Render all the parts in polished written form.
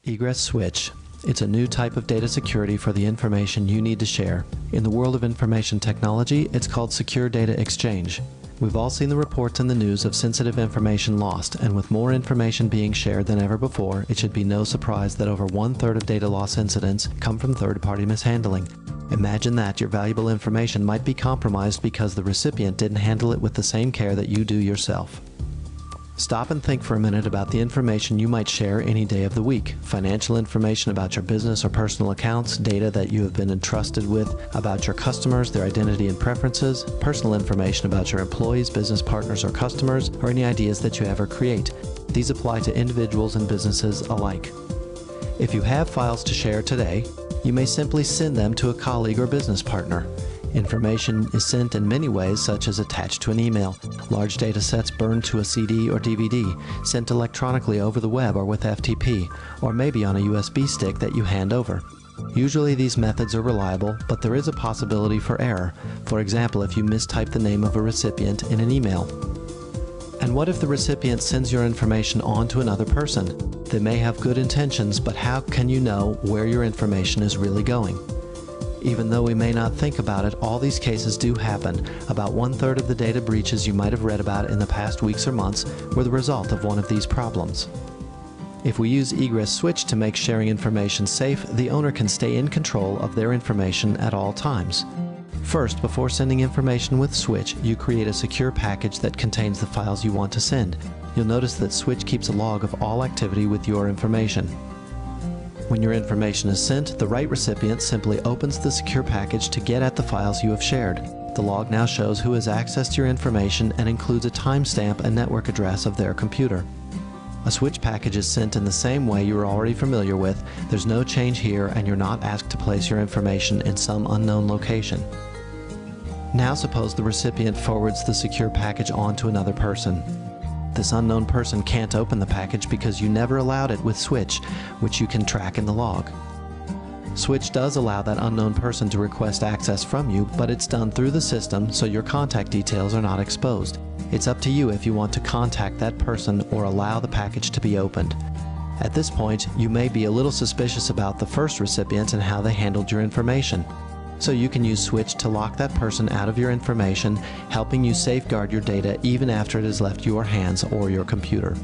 Egress Switch. It's a new type of data security for the information you need to share. In the world of information technology, it's called secure data exchange. We've all seen the reports in the news of sensitive information lost, and with more information being shared than ever before, it should be no surprise that over 1/3 of data loss incidents come from third-party mishandling. Imagine that your valuable information might be compromised because the recipient didn't handle it with the same care that you do yourself. Stop and think for a minute about the information you might share any day of the week. Financial information about your business or personal accounts, data that you have been entrusted with about your customers, their identity and preferences, personal information about your employees, business partners or customers, or any ideas that you ever create. These apply to individuals and businesses alike. If you have files to share today, you may simply send them to a colleague or business partner. Information is sent in many ways, such as attached to an email, large data sets burned to a CD or DVD, sent electronically over the web or with FTP, or maybe on a USB stick that you hand over. Usually these methods are reliable, but there is a possibility for error. For example, if you mistype the name of a recipient in an email. And what if the recipient sends your information on to another person? They may have good intentions, but how can you know where your information is really going? Even though we may not think about it, all these cases do happen. About 1/3 of the data breaches you might have read about in the past weeks or months were the result of one of these problems. If we use Egress Switch to make sharing information safe, the owner can stay in control of their information at all times. First, before sending information with Switch, you create a secure package that contains the files you want to send. You'll notice that Switch keeps a log of all activity with your information. When your information is sent, the right recipient simply opens the secure package to get at the files you have shared. The log now shows who has accessed your information and includes a timestamp and network address of their computer. A Switch package is sent in the same way you are already familiar with. There's no change here, and you're not asked to place your information in some unknown location. Now suppose the recipient forwards the secure package on to another person. This unknown person can't open the package because you never allowed it with Switch, which you can track in the log. Switch does allow that unknown person to request access from you, but it's done through the system, so your contact details are not exposed. It's up to you if you want to contact that person or allow the package to be opened. At this point, you may be a little suspicious about the first recipient and how they handled your information. So you can use Switch to lock that person out of your information, helping you safeguard your data even after it has left your hands or your computer.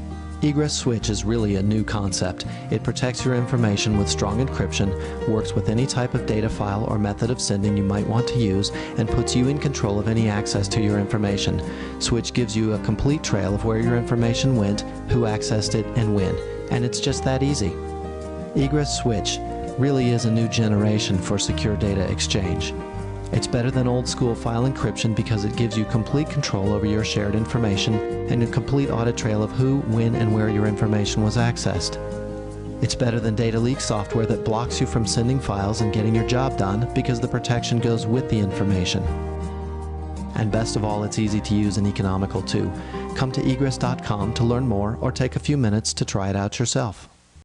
Egress Switch is really a new concept. It protects your information with strong encryption, works with any type of data file or method of sending you might want to use, and puts you in control of any access to your information. Switch gives you a complete trail of where your information went, who accessed it, and when. And it's just that easy. Egress Switch really is a new generation for secure data exchange. It's better than old school file encryption because it gives you complete control over your shared information and a complete audit trail of who, when, and where your information was accessed. It's better than data leak software that blocks you from sending files and getting your job done because the protection goes with the information. And best of all, it's easy to use and economical too. Come to egress.com to learn more or take a few minutes to try it out yourself.